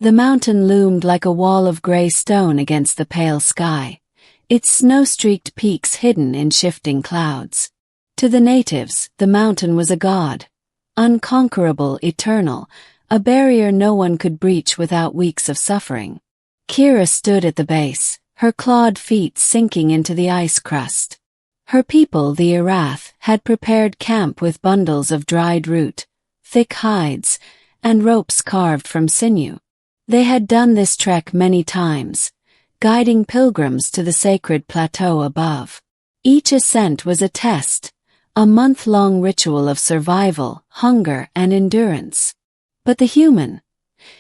The mountain loomed like a wall of gray stone against the pale sky, its snow-streaked peaks hidden in shifting clouds. To the natives, the mountain was a god, unconquerable, eternal, a barrier no one could breach without weeks of suffering. Kira stood at the base, her clawed feet sinking into the ice crust. Her people, the Erath, had prepared camp with bundles of dried root, thick hides, and ropes carved from sinew. They had done this trek many times, guiding pilgrims to the sacred plateau above. Each ascent was a test, a month-long ritual of survival, hunger, and endurance. But the human?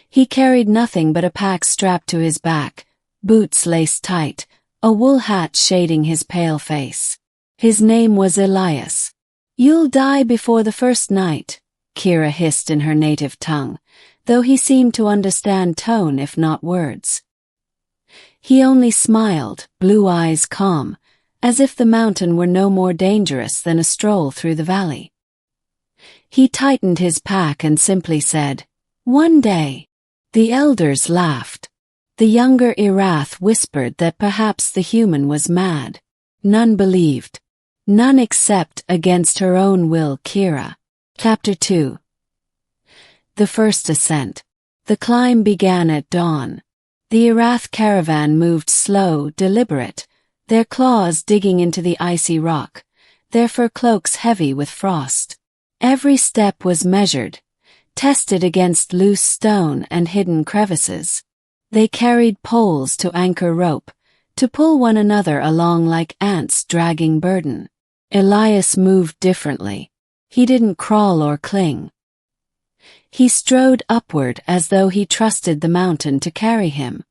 He carried nothing but a pack strapped to his back, boots laced tight, a wool hat shading his pale face. His name was Elias. "You'll die before the first night," Kira hissed in her native tongue, though he seemed to understand tone if not words. He only smiled, blue eyes calm, as if the mountain were no more dangerous than a stroll through the valley. He tightened his pack and simply said, "One day." The elders laughed. The younger Erath whispered that perhaps the human was mad. None believed. None except, against her own will, Kira. Chapter 2. The first ascent. The climb began at dawn. The Erath caravan moved slow, deliberate, their claws digging into the icy rock, their fur cloaks heavy with frost. Every step was measured, tested against loose stone and hidden crevices. They carried poles to anchor rope, to pull one another along like ants dragging burden. Elias moved differently. He didn't crawl or cling. He strode upward as though he trusted the mountain to carry him.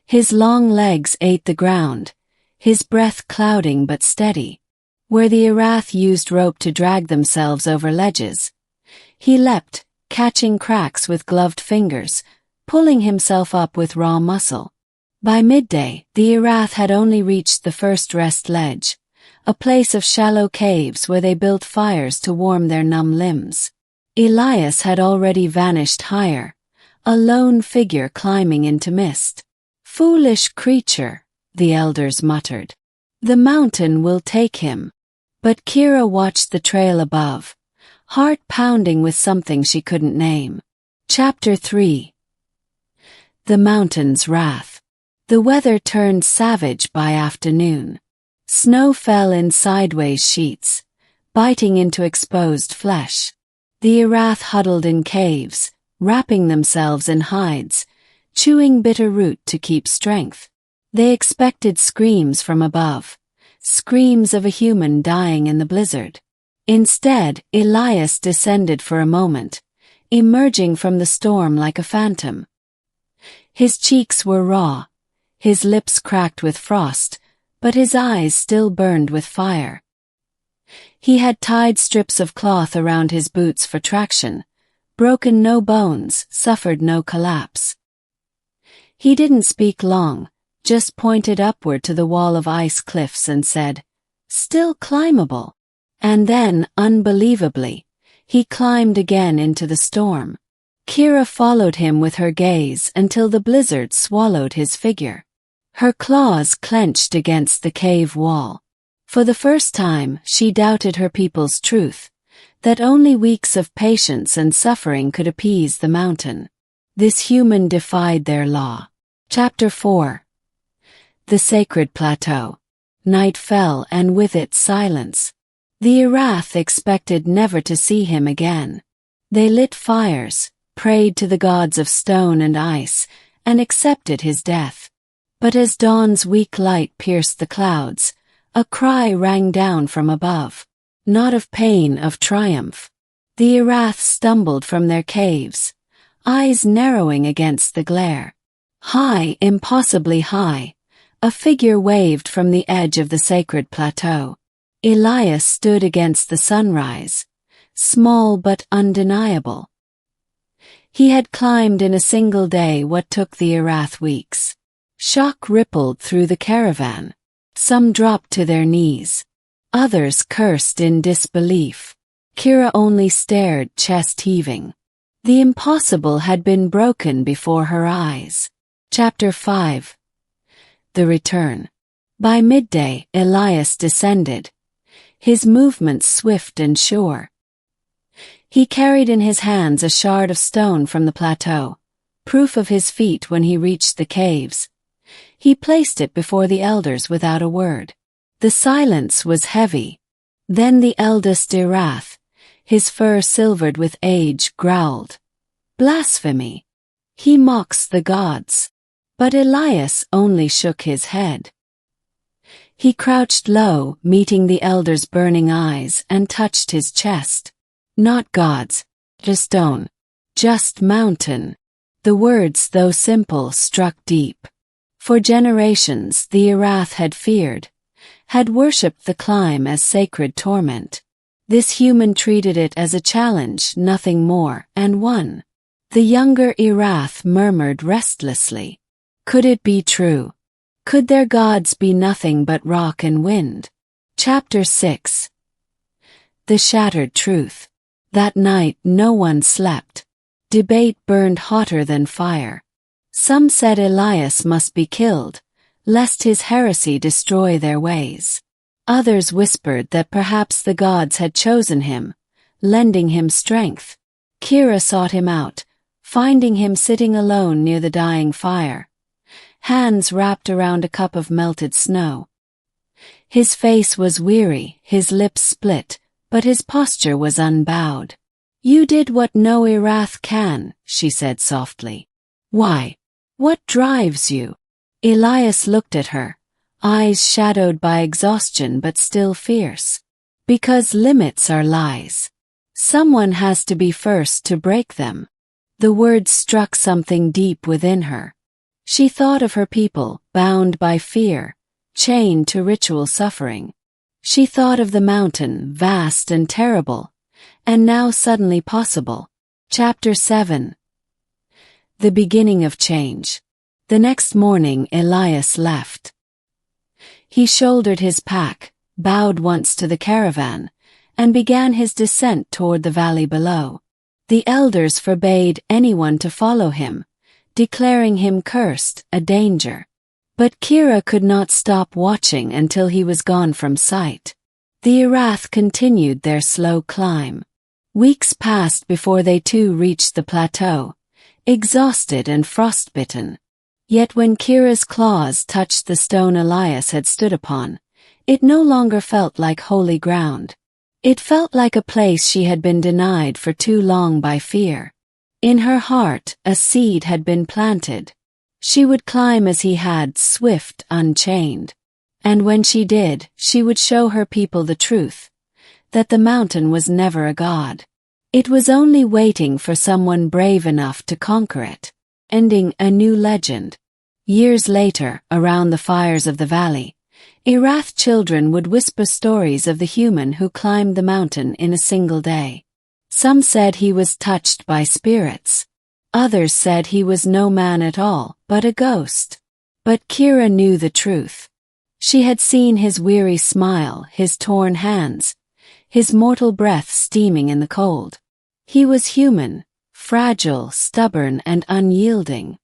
His long legs ate the ground, his breath clouding but steady. Where the Erath used rope to drag themselves over ledges, he leapt, catching cracks with gloved fingers, pulling himself up with raw muscle. By midday, the Erath had only reached the first rest ledge, a place of shallow caves where they built fires to warm their numb limbs. Elias had already vanished higher, a lone figure climbing into mist. "Foolish creature," the elders muttered. "The mountain will take him." But Kira watched the trail above, heart pounding with something she couldn't name. Chapter 3. The mountain's wrath. The weather turned savage by afternoon. Snow fell in sideways sheets, biting into exposed flesh. The Erath huddled in caves, wrapping themselves in hides, chewing bitter root to keep strength. They expected screams from above, screams of a human dying in the blizzard. Instead, Elias descended for a moment, emerging from the storm like a phantom. His cheeks were raw, his lips cracked with frost, but his eyes still burned with fire. He had tied strips of cloth around his boots for traction, broken no bones, suffered no collapse. He didn't speak long, just pointed upward to the wall of ice cliffs and said, "Still climbable." And then, unbelievably, he climbed again into the storm. Kira followed him with her gaze until the blizzard swallowed his figure. Her claws clenched against the cave wall. For the first time, she doubted her people's truth, that only weeks of patience and suffering could appease the mountain. This human defied their law. Chapter 4. The Sacred Plateau. Night fell and with it silence. The Erath expected never to see him again. They lit fires, prayed to the gods of stone and ice, and accepted his death. But as dawn's weak light pierced the clouds, a cry rang down from above. Not of pain, of triumph. The Erath stumbled from their caves, eyes narrowing against the glare. High, impossibly high, a figure waved from the edge of the sacred plateau. Elias stood against the sunrise, small but undeniable. He had climbed in a single day what took the Erath weeks. Shock rippled through the caravan. Some dropped to their knees. Others cursed in disbelief. Kira only stared, chest heaving. The impossible had been broken before her eyes. Chapter 5. The Return. By midday, Elias descended, his movements swift and sure. He carried in his hands a shard of stone from the plateau, proof of his feat when he reached the caves. He placed it before the elders without a word. The silence was heavy. Then the eldest Irath, his fur silvered with age, growled, "Blasphemy! He mocks the gods." But Elias only shook his head. He crouched low, meeting the elder's burning eyes, and touched his chest. "Not gods, just stone, just mountain." The words, though simple, struck deep. For generations the Irath had feared, had worshipped the climb as sacred torment. This human treated it as a challenge, nothing more, and won. The younger Irath murmured restlessly. Could it be true? Could their gods be nothing but rock and wind? Chapter 6. The Shattered Truth. That night no one slept. Debate burned hotter than fire. Some said Elias must be killed, lest his heresy destroy their ways. Others whispered that perhaps the gods had chosen him, lending him strength. Kira sought him out, finding him sitting alone near the dying fire, hands wrapped around a cup of melted snow. His face was weary, his lips split, but his posture was unbowed. "You did what no Irath can," she said softly. "Why? What drives you?" Elias looked at her, eyes shadowed by exhaustion but still fierce. "Because limits are lies. Someone has to be first to break them." The words struck something deep within her. She thought of her people, bound by fear, chained to ritual suffering. She thought of the mountain, vast and terrible, and now suddenly possible. Chapter 7. The Beginning of Change. The next morning Elias left. He shouldered his pack, bowed once to the caravan, and began his descent toward the valley below. The elders forbade anyone to follow him, declaring him cursed, a danger. But Kira could not stop watching until he was gone from sight. The Irath continued their slow climb. Weeks passed before they too reached the plateau, exhausted and frostbitten. Yet when Kira's claws touched the stone Elias had stood upon, it no longer felt like holy ground. It felt like a place she had been denied for too long by fear. In her heart, a seed had been planted. She would climb as he had, swift, unchained. And when she did, she would show her people the truth, that the mountain was never a god. It was only waiting for someone brave enough to conquer it, ending a new legend. Years later, around the fires of the valley, Irath children would whisper stories of the human who climbed the mountain in a single day. Some said he was touched by spirits. Others said he was no man at all, but a ghost. But Kira knew the truth. She had seen his weary smile, his torn hands, his mortal breath steaming in the cold. He was human, fragile, stubborn, and unyielding.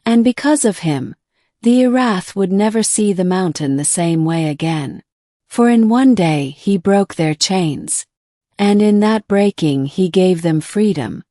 And because of him, the Irath would never see the mountain the same way again. For in one day he broke their chains, and in that breaking he gave them freedom.